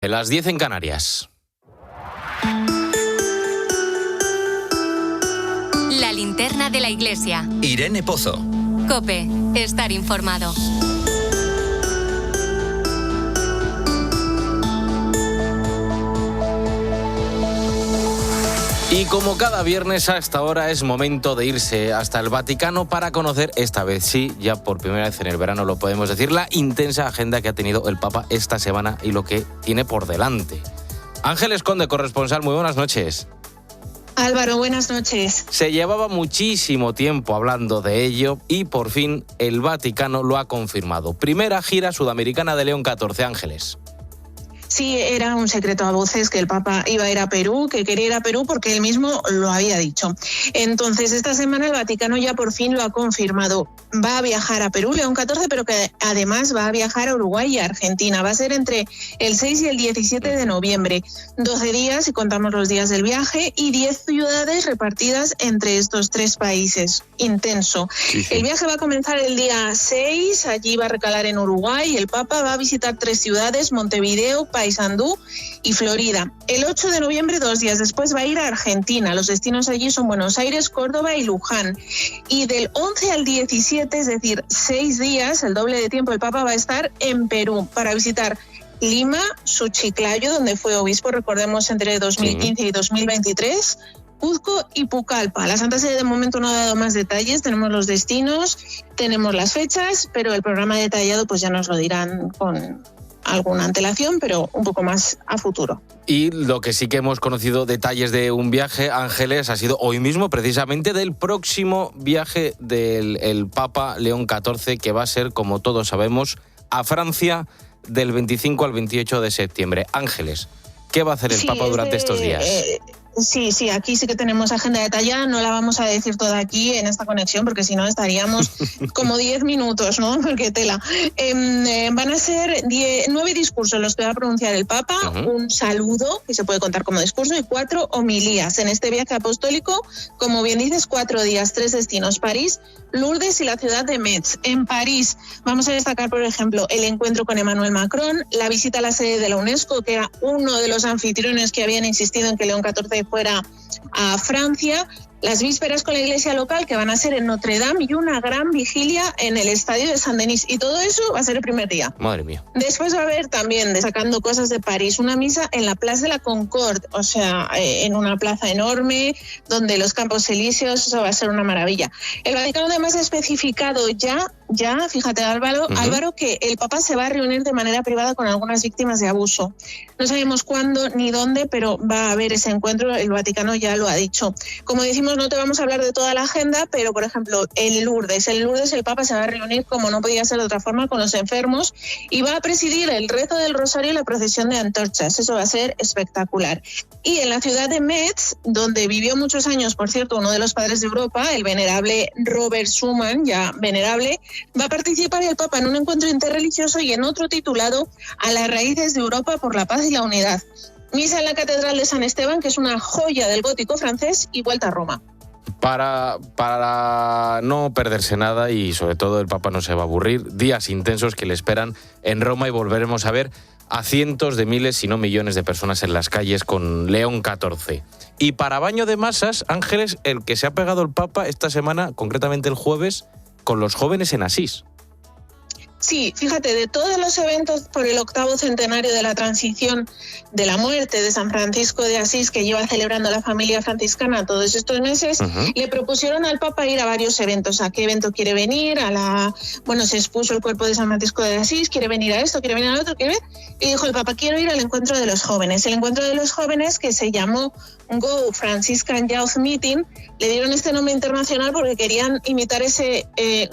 Las 10 en Canarias. La linterna de la iglesia. Irene Pozo. COPE. Estar informado. Y como cada viernes a esta hora es momento de irse hasta el Vaticano para conocer, esta vez sí, ya por primera vez en el verano lo podemos decir, la intensa agenda que ha tenido el Papa esta semana y lo que tiene por delante. Ángeles Conde, corresponsal, muy buenas noches. Álvaro, buenas noches. Se llevaba muchísimo tiempo hablando de ello y por fin el Vaticano lo ha confirmado. Primera gira sudamericana de León XIV, Ángeles. Sí, era un secreto a voces que el Papa iba a ir a Perú, que quería ir a Perú porque él mismo lo había dicho. Entonces, esta semana el Vaticano ya por fin lo ha confirmado. Va a viajar a Perú, León XIV, pero que además va a viajar a Uruguay y a Argentina. Va a ser entre el 6 y el 17 de noviembre. 12 días, si contamos los días del viaje, y 10 ciudades repartidas entre estos 3 países. Intenso. Sí. El viaje va a comenzar el día 6, allí va a recalar en Uruguay. El Papa va a visitar 3 ciudades, Montevideo, Paysandú y Florida. El 8 de noviembre, 2 días después, va a ir a Argentina. Los destinos allí son Buenos Aires, Córdoba y Luján. Y del 11 al 17, es decir, 6 días, el doble de tiempo, el Papa va a estar en Perú para visitar Lima, Chiclayo, donde fue obispo, recordemos, entre 2015 y 2023, Cuzco y Pucallpa. La Santa Sede de momento no ha dado más detalles, tenemos los destinos, tenemos las fechas, pero el programa detallado pues ya nos lo dirán con alguna antelación, pero un poco más a futuro. Y lo que sí que hemos conocido detalles de un viaje, Ángeles, ha sido hoy mismo precisamente del próximo viaje del Papa León XIV, que va a ser, como todos sabemos, a Francia del 25 al 28 de septiembre. Ángeles, ¿qué va a hacer el Papa durante estos días? Sí, aquí sí que tenemos agenda detallada, no la vamos a decir toda aquí en esta conexión porque si no estaríamos como 10 minutos, ¿no? Porque tela. Van a ser 9 discursos los que va a pronunciar el Papa, un saludo, que se puede contar como discurso, y 4 homilías. En este viaje apostólico, como bien dices, 4 días, 3 destinos, París, Lourdes y la ciudad de Metz. En París vamos a destacar, por ejemplo, el encuentro con Emmanuel Macron, la visita a la sede de la UNESCO, que era uno de los anfitriones que habían insistido en que León XIV fuera a Francia, las vísperas con la iglesia local, que van a ser en Notre Dame, y una gran vigilia en el estadio de Saint-Denis. Y todo eso va a ser el primer día. Madre mía. Después va a haber también, destacando cosas de París, una misa en la Place de la Concorde, o sea, en una plaza enorme, donde los Campos Elíseos, eso va a ser una maravilla. El Vaticano además ha especificado ya, fíjate Álvaro, que el Papa se va a reunir de manera privada con algunas víctimas de abuso. No sabemos cuándo ni dónde, pero va a haber ese encuentro, el Vaticano ya lo ha dicho. Como decimos, no te vamos a hablar de toda la agenda, pero por ejemplo, en Lourdes el Papa se va a reunir, como no podía ser de otra forma, con los enfermos y va a presidir el rezo del Rosario y la procesión de antorchas. Eso va a ser espectacular. Y en la ciudad de Metz, donde vivió muchos años, por cierto, uno de los padres de Europa, el venerable Robert Schuman, ya venerable, va a participar el Papa en un encuentro interreligioso y en otro titulado A las raíces de Europa por la paz y la unidad. Misa en la Catedral de San Esteban, que es una joya del gótico francés, y vuelta a Roma. Para no perderse nada, y sobre todo el Papa no se va a aburrir, días intensos que le esperan en Roma, y volveremos a ver a cientos de miles, si no millones de personas en las calles con León XIV. Y para baño de masas, Ángeles, el que se ha pegado el Papa esta semana, concretamente el jueves, con los jóvenes en Asís. Sí, fíjate, de todos los eventos por el 8º centenario de la transición de la muerte de San Francisco de Asís, que lleva celebrando la familia franciscana todos estos meses, le propusieron al Papa ir a varios eventos. ¿A qué evento quiere venir? Se expuso el cuerpo de San Francisco de Asís, quiere venir a esto, quiere venir al otro, y dijo el Papa, quiero ir al encuentro de los jóvenes. El encuentro de los jóvenes, que se llamó Go Franciscan Youth Meeting, le dieron este nombre internacional porque querían imitar ese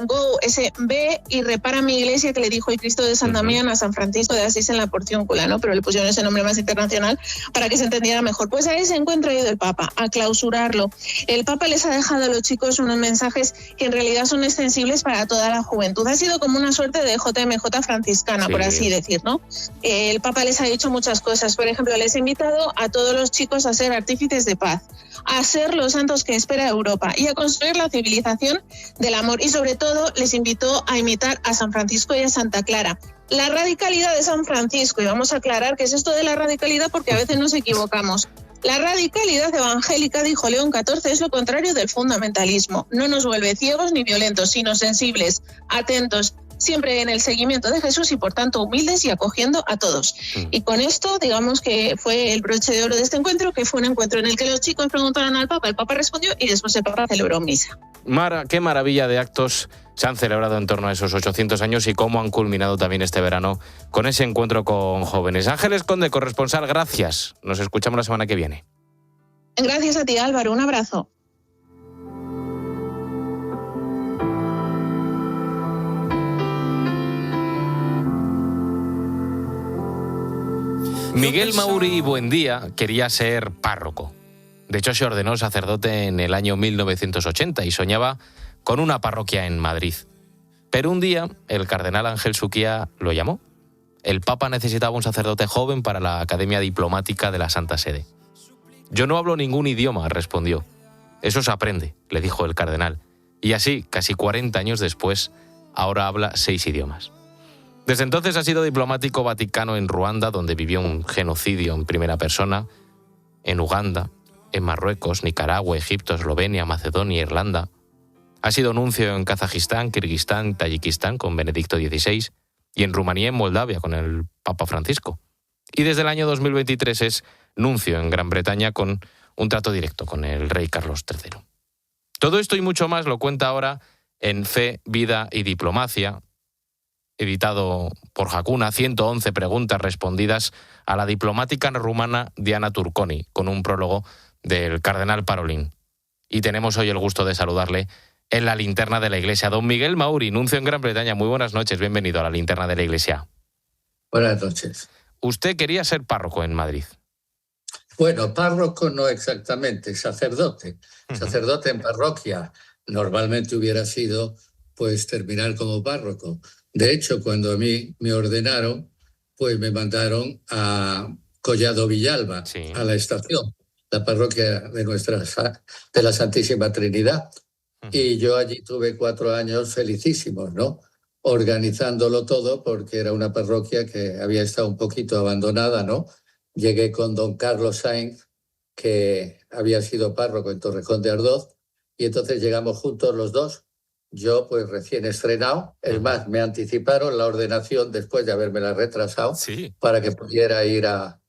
Go, ese ve y repara mi iglesia que le dijo el Cristo de San Damián a San Francisco de Asís en la Porciúncula, ¿no? Pero le pusieron ese nombre más internacional para que se entendiera mejor. Pues a ese encuentro ha ido el Papa, a clausurarlo. El Papa les ha dejado a los chicos unos mensajes que en realidad son extensibles para toda la juventud. Ha sido como una suerte de JMJ franciscana, por así decir, ¿no? El Papa les ha dicho muchas cosas. Por ejemplo, les ha invitado a todos los chicos a ser artífices de paz, a ser los santos que espera Europa y a construir la civilización del amor. Y sobre todo les invitó a imitar a San Francisco y a Santa Clara. La radicalidad de San Francisco, y vamos a aclarar qué es esto de la radicalidad porque a veces nos equivocamos. La radicalidad evangélica, dijo León XIV, es lo contrario del fundamentalismo. No nos vuelve ciegos ni violentos, sino sensibles, atentos, siempre en el seguimiento de Jesús y por tanto humildes y acogiendo a todos. Y con esto, digamos que fue el broche de oro de este encuentro, que fue un encuentro en el que los chicos preguntaron al Papa, el Papa respondió y después el Papa celebró misa. Qué maravilla de actos se han celebrado en torno a esos 800 años y cómo han culminado también este verano con ese encuentro con jóvenes. Ángeles Conde, corresponsal, gracias. Nos escuchamos la semana que viene. Gracias a ti, Álvaro. Un abrazo. Miguel Mauri Buendía quería ser párroco. De hecho, se ordenó sacerdote en el año 1980 y soñaba con una parroquia en Madrid. Pero un día, el cardenal Ángel Suquía lo llamó. El Papa necesitaba un sacerdote joven para la Academia Diplomática de la Santa Sede. «Yo no hablo ningún idioma», respondió. «Eso se aprende», le dijo el cardenal. Y así, casi 40 años después, ahora habla 6 idiomas. Desde entonces ha sido diplomático vaticano en Ruanda, donde vivió un genocidio en primera persona, en Uganda, en Marruecos, Nicaragua, Egipto, Eslovenia, Macedonia, Irlanda. Ha sido nuncio en Kazajistán, Kirguistán, Tayikistán con Benedicto XVI y en Rumanía y en Moldavia con el Papa Francisco. Y desde el año 2023 es nuncio en Gran Bretaña con un trato directo con el rey Carlos III. Todo esto y mucho más lo cuenta ahora en Fe, Vida y Diplomacia, editado por Hakuna, 111 preguntas respondidas a la diplomática rumana Diana Turconi, con un prólogo del cardenal Parolin. Y tenemos hoy el gusto de saludarle en la linterna de la Iglesia. Don Miguel Mauri, nuncio en Gran Bretaña. Muy buenas noches, bienvenido a la linterna de la Iglesia. Buenas noches. Usted quería ser párroco en Madrid. Bueno, párroco no exactamente, sacerdote. Sacerdote en parroquia. Normalmente hubiera sido, pues, terminar como párroco. De hecho, cuando a mí me ordenaron, pues me mandaron a Collado Villalba, sí, a la estación, la parroquia de la Santísima Trinidad. Y yo allí tuve 4 años felicísimos, ¿no? Organizándolo todo, porque era una parroquia que había estado un poquito abandonada, ¿no? Llegué con don Carlos Sainz, que había sido párroco en Torrejón de Ardoz, y entonces llegamos juntos los dos. Yo, pues, recién estrenado. Es más, me anticiparon la ordenación después de habérmela retrasado, sí, para que pudiera ir a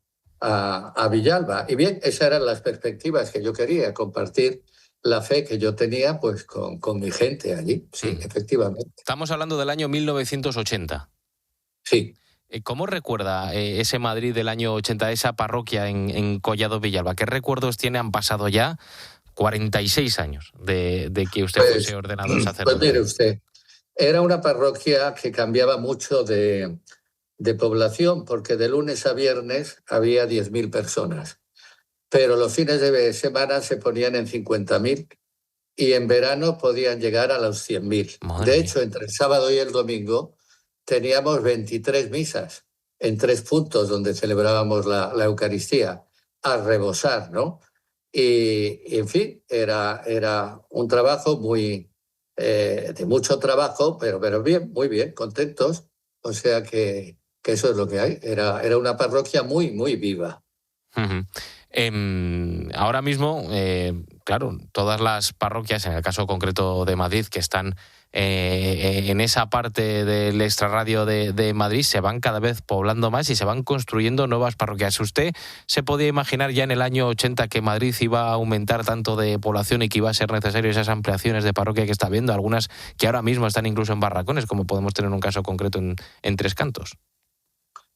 Villalba. Y bien, esas eran las perspectivas que yo quería, compartir la fe que yo tenía, pues, con mi gente allí. Sí, efectivamente. Estamos hablando del año 1980. Sí. ¿Cómo recuerda ese Madrid del año 80, esa parroquia en Collado Villalba? ¿Qué recuerdos tiene? Han pasado ya 46 años de que usted fuese ordenado sacerdote. Pues mire usted, era una parroquia que cambiaba mucho de población, porque de lunes a viernes había 10.000 personas, pero los fines de semana se ponían en 50.000 y en verano podían llegar a los 100.000. De hecho, entre el sábado y el domingo teníamos 23 misas en 3 puntos donde celebrábamos la Eucaristía, a rebosar, ¿no? Y en fin, era un trabajo de mucho trabajo, pero bien, muy bien, contentos. O sea que eso es lo que hay. Era una parroquia muy, muy viva. Ahora mismo, claro, todas las parroquias, en el caso concreto de Madrid, que están en esa parte del extrarradio de Madrid, se van cada vez poblando más y se van construyendo nuevas parroquias. ¿Usted se podía imaginar ya en el año 80 que Madrid iba a aumentar tanto de población y que iba a ser necesario esas ampliaciones de parroquia que está viendo? Algunas que ahora mismo están incluso en barracones, como podemos tener un caso concreto en Tres Cantos.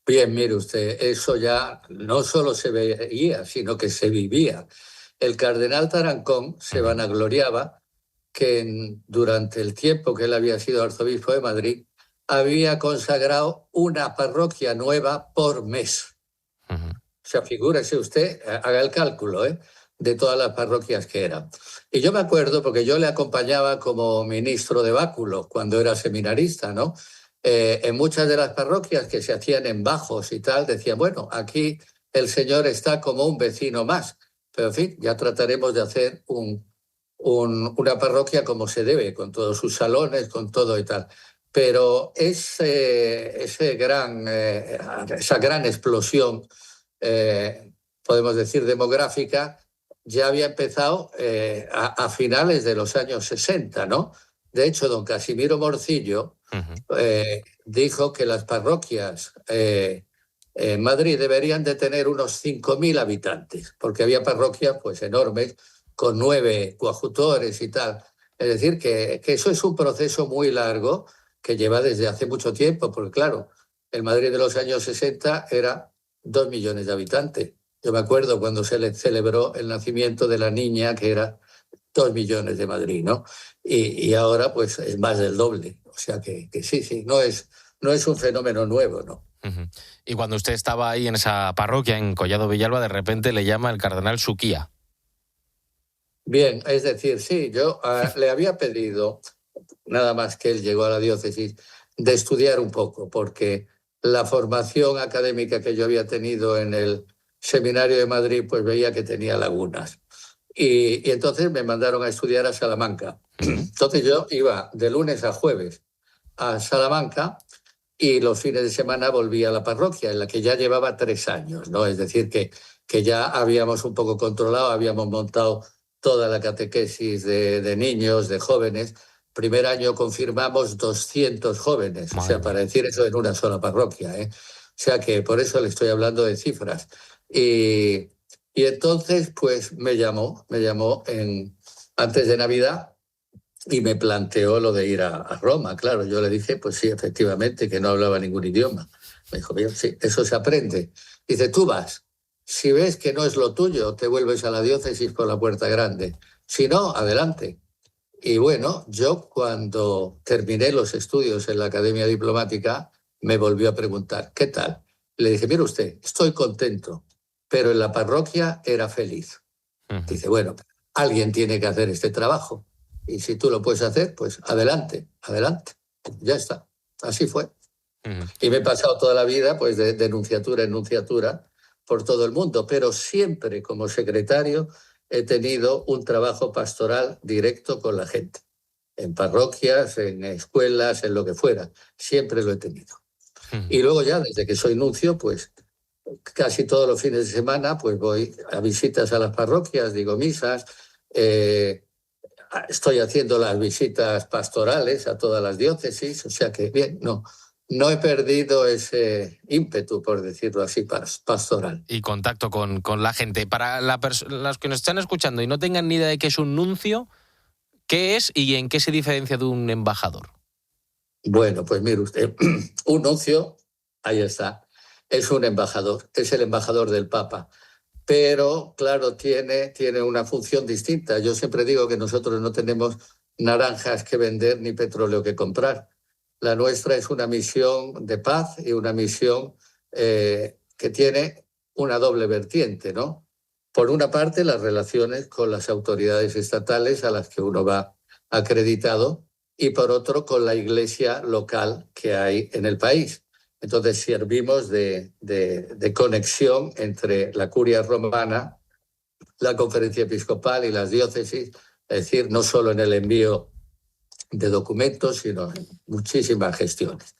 Bien, mire usted, eso ya no solo se veía, sino que se vivía. El cardenal Tarancón se vanagloriaba que durante el tiempo que él había sido arzobispo de Madrid había consagrado una parroquia nueva por mes. O sea, figúrese usted, haga el cálculo, de todas las parroquias que eran. Y yo me acuerdo, porque yo le acompañaba como ministro de báculo cuando era seminarista, ¿no? En muchas de las parroquias que se hacían en bajos y tal, decían, bueno, aquí el Señor está como un vecino más. Pero, en fin, ya trataremos de hacer una parroquia como se debe, con todos sus salones, con todo y tal. Pero esa gran explosión, podemos decir, demográfica, ya había empezado a finales de los años 60, ¿no? De hecho, don Casimiro Morcillo dijo que las parroquias en Madrid deberían de tener unos 5.000 habitantes, porque había parroquias pues enormes con 9 coadjutores y tal. Es decir, que eso es un proceso muy largo que lleva desde hace mucho tiempo, porque claro, el Madrid de los años 60 era 2 millones de habitantes. Yo me acuerdo cuando se le celebró el nacimiento de la niña, que era 2 millones de Madrid, ¿no? Y ahora pues es más del doble. O sea que sí, no es un fenómeno nuevo, ¿no? Uh-huh. Y cuando usted estaba ahí en esa parroquia, en Collado Villalba, de repente le llama el cardenal Suquía. Bien, es decir, sí, yo le había pedido, nada más que él llegó a la diócesis, de estudiar un poco, porque la formación académica que yo había tenido en el Seminario de Madrid, pues veía que tenía lagunas. Y entonces me mandaron a estudiar a Salamanca. Entonces yo iba de lunes a jueves a Salamanca y los fines de semana volvía a la parroquia, en la que ya llevaba 3 años, ¿no? Es decir, que ya habíamos un poco controlado, habíamos montado toda la catequesis de niños, de jóvenes. Primer año confirmamos 200 jóvenes, o sea, para decir eso en una sola parroquia, ¿eh? O sea que por eso le estoy hablando de cifras. Y entonces, pues me llamó antes de Navidad y me planteó lo de ir a Roma. Claro, yo le dije, pues sí, efectivamente, que no hablaba ningún idioma. Me dijo, bien, sí, eso se aprende. Dice, tú vas. Si ves que no es lo tuyo, te vuelves a la diócesis por la puerta grande. Si no, adelante. Y bueno, yo cuando terminé los estudios en la Academia Diplomática, me volvió a preguntar, ¿qué tal? Le dije, mire usted, estoy contento, pero en la parroquia era feliz. Dice, bueno, alguien tiene que hacer este trabajo. Y si tú lo puedes hacer, pues adelante. Ya está. Así fue. Y me he pasado toda la vida pues de nunciatura en nunciatura por todo el mundo, pero siempre como secretario he tenido un trabajo pastoral directo con la gente, en parroquias, en escuelas, en lo que fuera. Siempre lo he tenido. Y luego ya, desde que soy nuncio, pues casi todos los fines de semana pues voy a visitas a las parroquias, digo misas, estoy haciendo las visitas pastorales a todas las diócesis, o sea que bien, no he perdido ese ímpetu, por decirlo así, pastoral. Y contacto con la gente. Para las que nos están escuchando y no tengan ni idea de qué es un nuncio, ¿qué es y en qué se diferencia de un embajador? Bueno, pues mire usted, un nuncio, ahí está, es un embajador, es el embajador del Papa. Pero, claro, tiene una función distinta. Yo siempre digo que nosotros no tenemos naranjas que vender ni petróleo que comprar. La nuestra es una misión de paz y una misión que tiene una doble vertiente, ¿no? Por una parte, las relaciones con las autoridades estatales a las que uno va acreditado y por otro, con la iglesia local que hay en el país. Entonces servimos de conexión entre la curia romana, la conferencia episcopal y las diócesis, es decir, no solo en el envío de documentos, sino en muchísimas gestiones.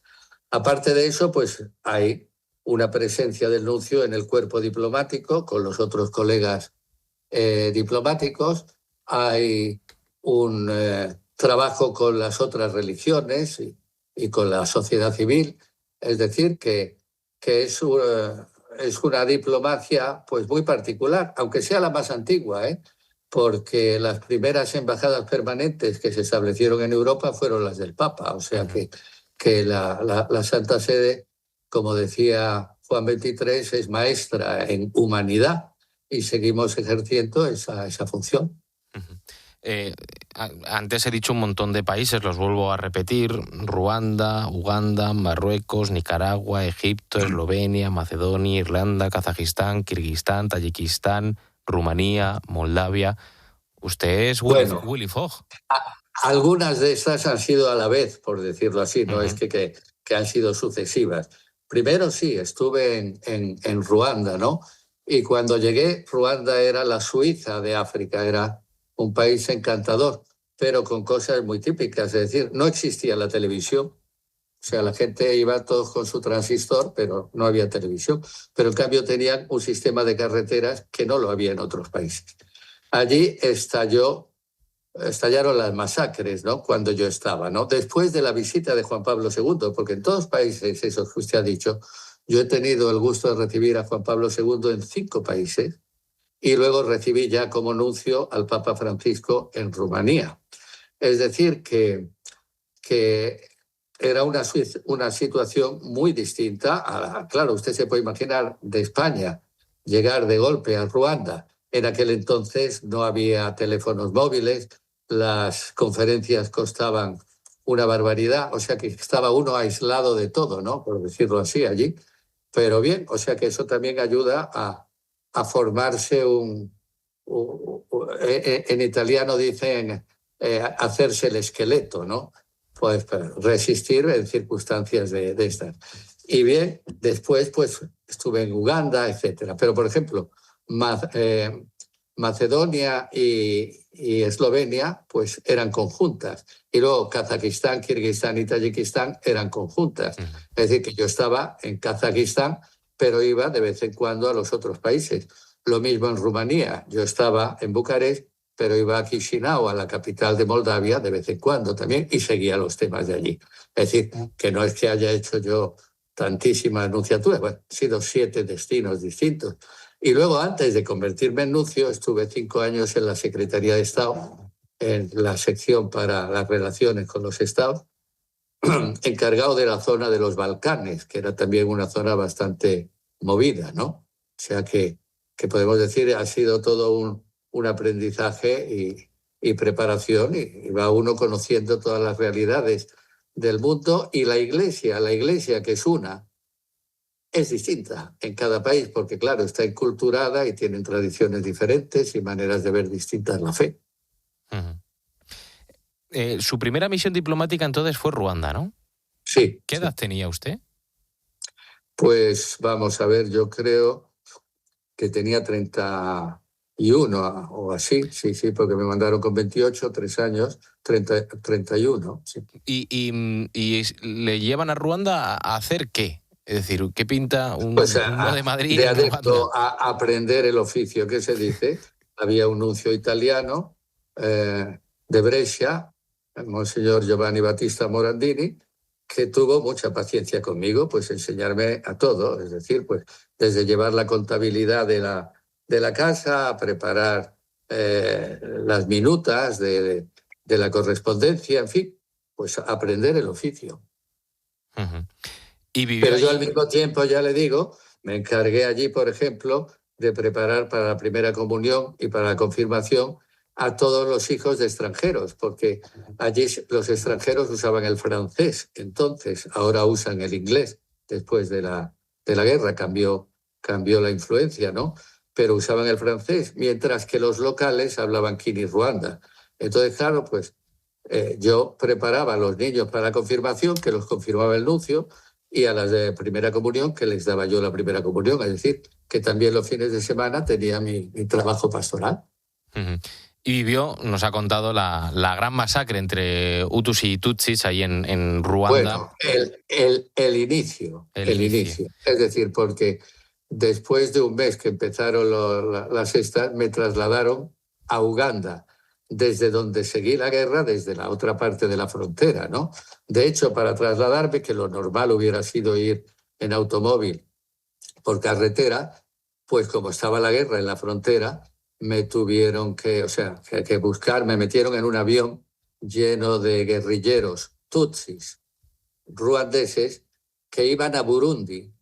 Aparte de eso, pues hay una presencia del nuncio en el cuerpo diplomático con los otros colegas diplomáticos, hay un trabajo con las otras religiones y con la sociedad civil. Es decir, que es una diplomacia pues muy particular, aunque sea la más antigua, porque las primeras embajadas permanentes que se establecieron en Europa fueron las del Papa. O sea que la Santa Sede, como decía Juan XXIII, es maestra en humanidad y seguimos ejerciendo esa función. Antes he dicho un montón de países, los vuelvo a repetir: Ruanda, Uganda, Marruecos, Nicaragua, Egipto, Eslovenia, Macedonia, Irlanda, Kazajistán, Kirguistán, Tayikistán, Rumanía, Moldavia. Usted es Willy Fogg. Algunas de estas han sido a la vez, por decirlo así, no es que han sido sucesivas. Primero sí, estuve en Ruanda, ¿no? Y cuando llegué, Ruanda era la Suiza de África, era un país encantador, pero con cosas muy típicas. Es decir, no existía la televisión, O sea, la gente iba todos con su transistor, pero no había televisión. Pero en cambio tenían un sistema de carreteras que no lo había en otros países. Allí estallaron las masacres, ¿no? Cuando yo estaba, ¿no? Después de la visita de Juan Pablo II, porque en todos los países, eso que usted ha dicho, yo he tenido el gusto de recibir a Juan Pablo II en 5 países y luego recibí ya como nuncio al Papa Francisco en Rumanía. Es decir, que era una situación muy distinta. Claro, usted se puede imaginar de España llegar de golpe a Ruanda. En aquel entonces no había teléfonos móviles, las conferencias costaban una barbaridad, o sea que estaba uno aislado de todo, ¿no? Por decirlo así, allí. Pero bien, o sea que eso también ayuda a formarse en italiano dicen hacerse el esqueleto, ¿no? Pues resistir en circunstancias de estas. Y bien, después pues estuve en Uganda, etcétera. Pero, por ejemplo, Macedonia y Eslovenia pues eran conjuntas. Y luego Kazajistán, Kirguistán y Tayikistán eran conjuntas. Es decir, que yo estaba en Kazajistán, pero iba de vez en cuando a los otros países. Lo mismo en Rumanía. Yo estaba en Bucarest, pero iba a Chisinau, a la capital de Moldavia, de vez en cuando también, y seguía los temas de allí. Es decir, que no es que haya hecho yo tantísimas nunciaturas, bueno, han sido 7 destinos distintos. Y luego, antes de convertirme en nuncio, estuve 5 años en la Secretaría de Estado, en la sección para las relaciones con los estados, encargado de la zona de los Balcanes, que era también una zona bastante movida, ¿no? O sea que podemos decir ha sido todo un aprendizaje y preparación, y va uno conociendo todas las realidades del mundo. Y la Iglesia que es una, es distinta en cada país, porque claro, está enculturada y tienen tradiciones diferentes y maneras de ver distintas la fe. Su primera misión diplomática entonces fue Ruanda, ¿no? Sí. ¿Qué edad tenía usted? Pues vamos a ver, yo creo que tenía 31 o así, sí, porque me mandaron con 28, 3 años, 31. Sí. ¿Y le llevan a Ruanda a hacer qué? Es decir, ¿qué pinta uno de Madrid? De adepto a aprender el oficio, ¿qué se dice? Había un nuncio italiano de Brescia, el monseñor Giovanni Battista Morandini, que tuvo mucha paciencia conmigo, pues enseñarme a todo, es decir, pues desde llevar la contabilidad de la casa a preparar las minutas de la correspondencia, en fin, pues aprender el oficio. Uh-huh. Pero yo al mismo tiempo, ya le digo, me encargué allí, por ejemplo, de preparar para la primera comunión y para la confirmación a todos los hijos de extranjeros, porque allí los extranjeros usaban el francés, entonces ahora usan el inglés. Después de la guerra cambió la influencia, ¿no? Pero usaban el francés, mientras que los locales hablaban Kinyarwanda. Entonces, claro, pues yo preparaba a los niños para la confirmación, que los confirmaba el nuncio, y a las de primera comunión, que les daba yo la primera comunión. Es decir, que también los fines de semana tenía mi trabajo pastoral. Uh-huh. Y vivió, nos ha contado, la gran masacre entre Hutus y Tutsis ahí en Ruanda. Bueno, el inicio. Es decir, porque después de un mes que empezaron las estas, me trasladaron a Uganda, desde donde seguí la guerra, desde la otra parte de la frontera, ¿no? De hecho, para trasladarme, que lo normal hubiera sido ir en automóvil por carretera, pues como estaba la guerra en la frontera, me tuvieron que buscar, me metieron en un avión lleno de guerrilleros tutsis ruandeses que iban a Burundi,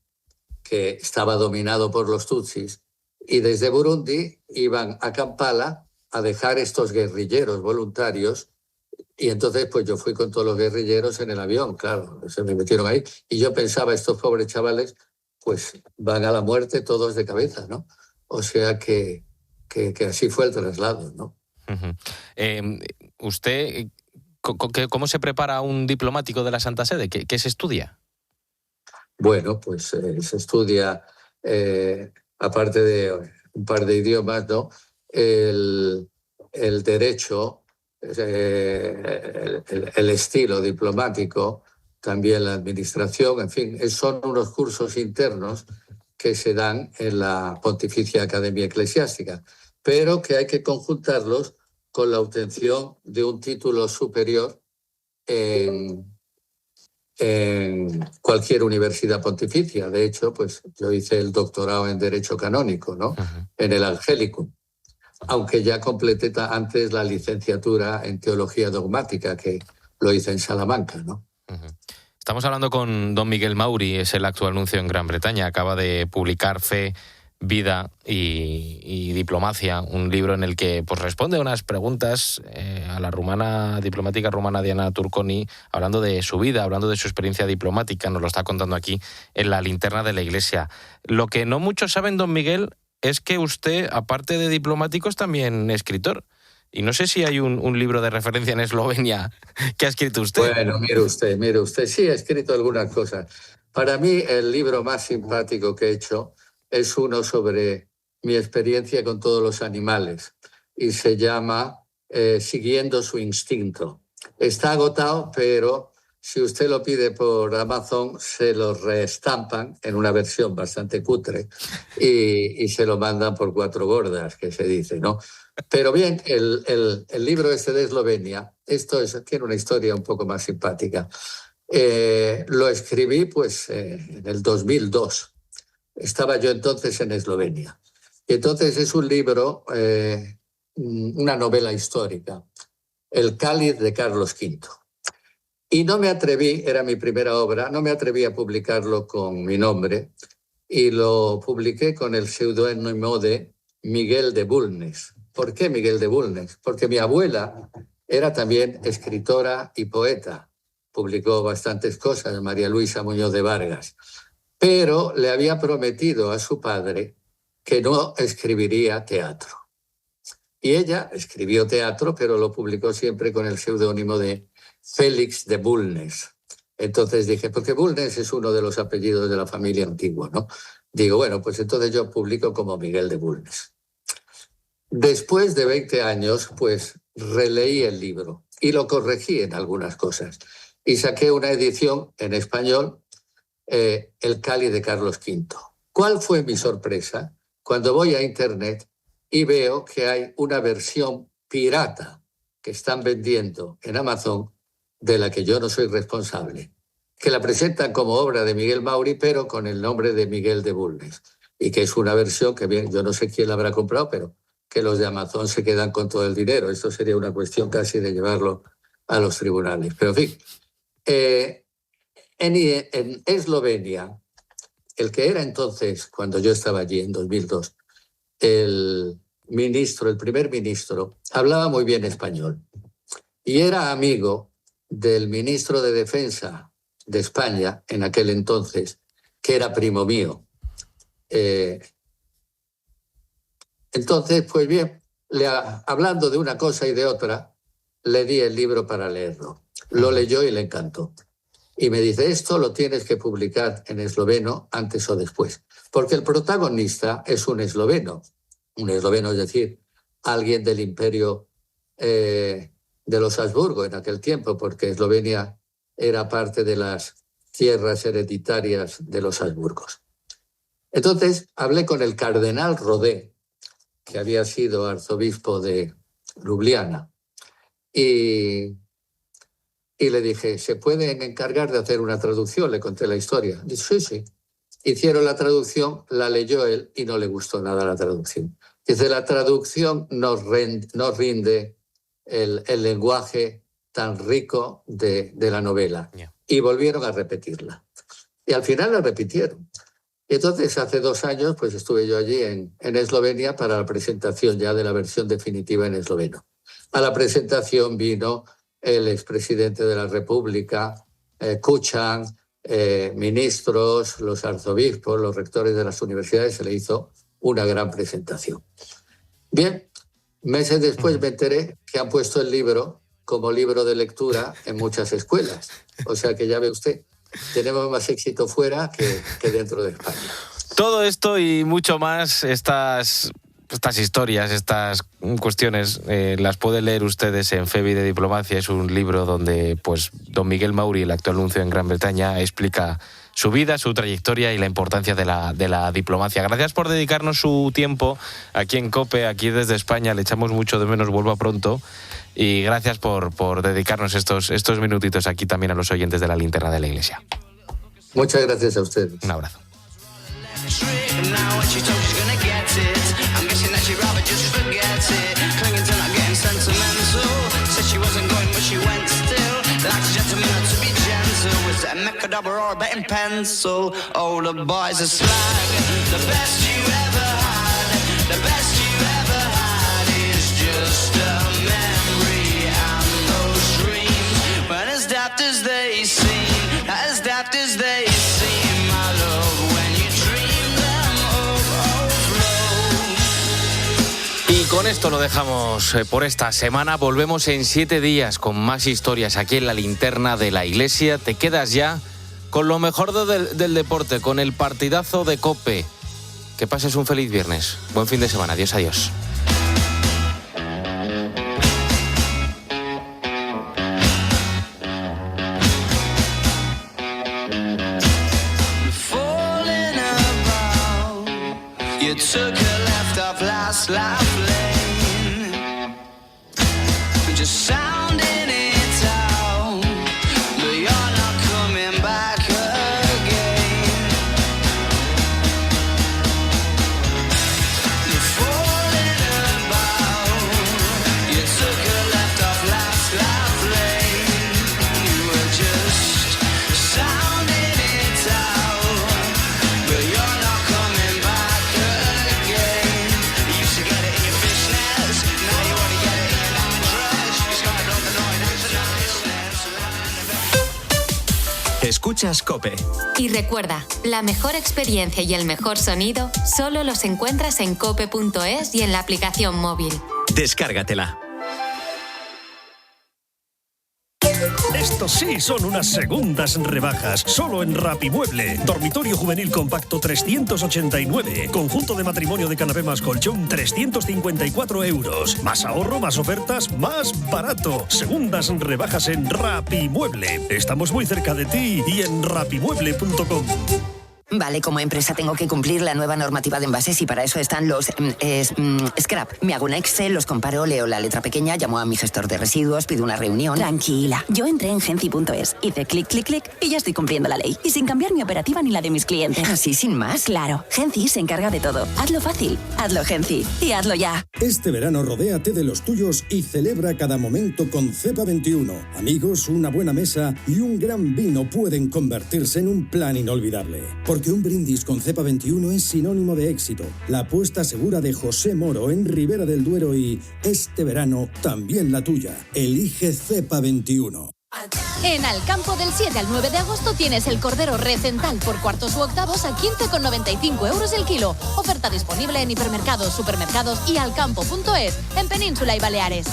que estaba dominado por los tutsis, y desde Burundi iban a Kampala a dejar estos guerrilleros voluntarios. Y entonces pues yo fui con todos los guerrilleros en el avión, claro, se me metieron ahí. Y yo pensaba, estos pobres chavales pues van a la muerte todos de cabeza, ¿no? O sea que así fue el traslado, ¿no? Uh-huh. ¿Usted cómo se prepara un diplomático de la Santa Sede? ¿Qué se estudia? Bueno, pues se estudia, aparte de un par de idiomas, ¿no? El derecho, el estilo diplomático, también la administración, en fin, son unos cursos internos que se dan en la Pontificia Academia Eclesiástica, pero que hay que conjuntarlos con la obtención de un título superior en cualquier universidad pontificia. De hecho, pues yo hice el doctorado en Derecho Canónico, ¿no? En el Angélicum, aunque ya completé antes la licenciatura en Teología Dogmática, que lo hice en Salamanca, ¿no? Estamos hablando con don Miguel Mauri, es el actual nuncio en Gran Bretaña. Acaba de publicar Fe, Vida y Diplomacia, un libro en el que pues, responde a unas preguntas a la diplomática rumana Diana Turconi, hablando de su vida, hablando de su experiencia diplomática. Nos lo está contando aquí en la linterna de la Iglesia. Lo que no muchos saben, don Miguel, es que usted, aparte de diplomático, es también escritor. Y no sé si hay un libro de referencia en Eslovenia que ha escrito usted. Bueno, mire usted, sí, he escrito algunas cosas. Para mí, el libro más simpático que he hecho es uno sobre mi experiencia con todos los animales y se llama Siguiendo su instinto. Está agotado, pero si usted lo pide por Amazon, se lo reestampan en una versión bastante cutre y se lo mandan por 4 gordas, que se dice, ¿no? Pero bien, el libro este de Eslovenia, tiene una historia un poco más simpática. Lo escribí pues en el 2002. Estaba yo entonces en Eslovenia. Y entonces es un libro, una novela histórica, El cáliz de Carlos V. Y no me atreví, era mi primera obra, no me atreví a publicarlo con mi nombre y lo publiqué con el seudónimo de Miguel de Bulnes. ¿Por qué Miguel de Bulnes? Porque mi abuela era también escritora y poeta. Publicó bastantes cosas, María Luisa Muñoz de Vargas. Pero le había prometido a su padre que no escribiría teatro. Y ella escribió teatro, pero lo publicó siempre con el seudónimo de Félix de Bulnes. Entonces dije, porque Bulnes es uno de los apellidos de la familia antigua, ¿no? Digo, bueno, pues entonces yo publico como Miguel de Bulnes. Después de 20 años, pues releí el libro y lo corregí en algunas cosas. Y saqué una edición en español, El cáliz de Carlos V. ¿Cuál fue mi sorpresa? Cuando voy a Internet y veo que hay una versión pirata que están vendiendo en Amazon, de la que yo no soy responsable, que la presentan como obra de Miguel Mauri, pero con el nombre de Miguel de Bulnes, y que es una versión que, bien, yo no sé quién la habrá comprado, pero que los de Amazon se quedan con todo el dinero. Esto sería una cuestión casi de llevarlo a los tribunales. Pero, en fin, en Eslovenia, el que era entonces, cuando yo estaba allí en 2002, el primer ministro, hablaba muy bien español y era amigo del ministro de Defensa de España en aquel entonces, que era primo mío. Entonces, pues bien, hablando de una cosa y de otra, le di el libro para leerlo. Lo leyó y le encantó. Y me dice, esto lo tienes que publicar en esloveno antes o después. Porque el protagonista es un esloveno, es decir, alguien del imperio de los Habsburgo en aquel tiempo, porque Eslovenia era parte de las tierras hereditarias de los Habsburgos. Entonces hablé con el cardenal Rodé, que había sido arzobispo de Ljubljana, y le dije, ¿se pueden encargar de hacer una traducción? Le conté la historia. Dice, sí. Hicieron la traducción, la leyó él y no le gustó nada la traducción. Dice, la traducción no rinde el lenguaje tan rico de la novela. Yeah. Y volvieron a repetirla. Y al final la repitieron. Y entonces, hace 2 años, pues estuve yo allí en Eslovenia para la presentación ya de la versión definitiva en esloveno. A la presentación vino el expresidente de la República, Kučan, ministros, los arzobispos, los rectores de las universidades. Se le hizo una gran presentación. Bien, meses después me enteré que han puesto el libro como libro de lectura en muchas escuelas. O sea que ya ve usted, tenemos más éxito fuera que dentro de España. Todo esto y mucho más, estas estas historias, estas cuestiones, las pueden leer ustedes en Fe, Vida y Diplomacia. Es un libro donde pues don Miguel Mauri, el actual nuncio en Gran Bretaña, explica su vida, su trayectoria y la importancia de la diplomacia. Gracias por dedicarnos su tiempo aquí en COPE, aquí desde España. Le echamos mucho de menos, vuelva pronto. Y gracias por dedicarnos estos minutitos aquí también a los oyentes de la Linterna de la Iglesia. Muchas gracias a ustedes. Un abrazo. Y con esto lo dejamos por esta semana. Volvemos en 7 días con más historias aquí en la Linterna de la Iglesia. Te quedas ya con lo mejor del deporte, con el partidazo de COPE. Que pases un feliz viernes. Buen fin de semana. Adiós, adiós. Took a left off last life lane, just sounding it out, but you're not coming back again. You're falling about. You took a left off last life lane. You were just sounding it out, but you're not coming back. Escuchas COPE. Y recuerda, la mejor experiencia y el mejor sonido solo los encuentras en cope.es y en la aplicación móvil. Descárgatela. Estos sí son unas segundas rebajas, solo en Rapimueble. Dormitorio juvenil compacto 389. Conjunto de matrimonio de canapé más colchón 354 euros. Más ahorro, más ofertas, más barato. Segundas rebajas en Rapimueble. Estamos muy cerca de ti y en rapimueble.com. Vale, como empresa tengo que cumplir la nueva normativa de envases y para eso están los scrap. Me hago un Excel, los comparo, leo la letra pequeña, llamo a mi gestor de residuos, pido una reunión. Tranquila, yo entré en Genci.es, hice clic, clic, clic y ya estoy cumpliendo la ley. Y sin cambiar mi operativa ni la de mis clientes. ¿Así sin más? Claro, Genci se encarga de todo. Hazlo fácil, hazlo Genci y hazlo ya. Este verano rodéate de los tuyos y celebra cada momento con Cepa 21. Amigos, una buena mesa y un gran vino pueden convertirse en un plan inolvidable. Porque un brindis con Cepa 21 es sinónimo de éxito. La apuesta segura de José Moro en Ribera del Duero y este verano también la tuya. Elige Cepa 21. En Alcampo del 7 al 9 de agosto tienes el cordero recental por cuartos u octavos a 15,95 euros el kilo. Oferta disponible en hipermercados, supermercados y alcampo.es en Península y Baleares.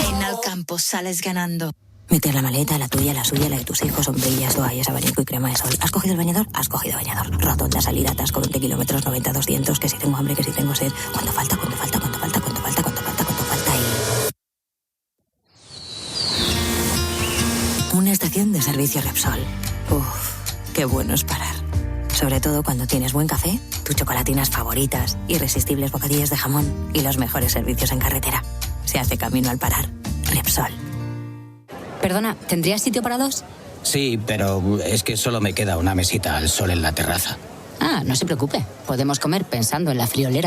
En Alcampo sales ganando. Meter la maleta, la tuya, la suya, la de tus hijos, sombrillas, toallas, abanico y crema de sol. ¿Has cogido el bañador? Has cogido bañador. Rotonda, salida, atasco, 20 kilómetros, 90, 200, que si tengo hambre, que si tengo sed. ¿Cuánto falta? ¿Cuánto falta? ¿Cuánto falta? ¿Cuánto falta? ¿Cuánto falta? ¿Cuánto falta? Y... una estación de servicio Repsol. Uf, qué bueno es parar. Sobre todo cuando tienes buen café, tus chocolatinas favoritas, irresistibles bocadillos de jamón y los mejores servicios en carretera. Se hace camino al parar. Repsol. Perdona, ¿tendrías sitio para dos? Sí, pero es que solo me queda una mesita al sol en la terraza. Ah, no se preocupe. Podemos comer pensando en la friolera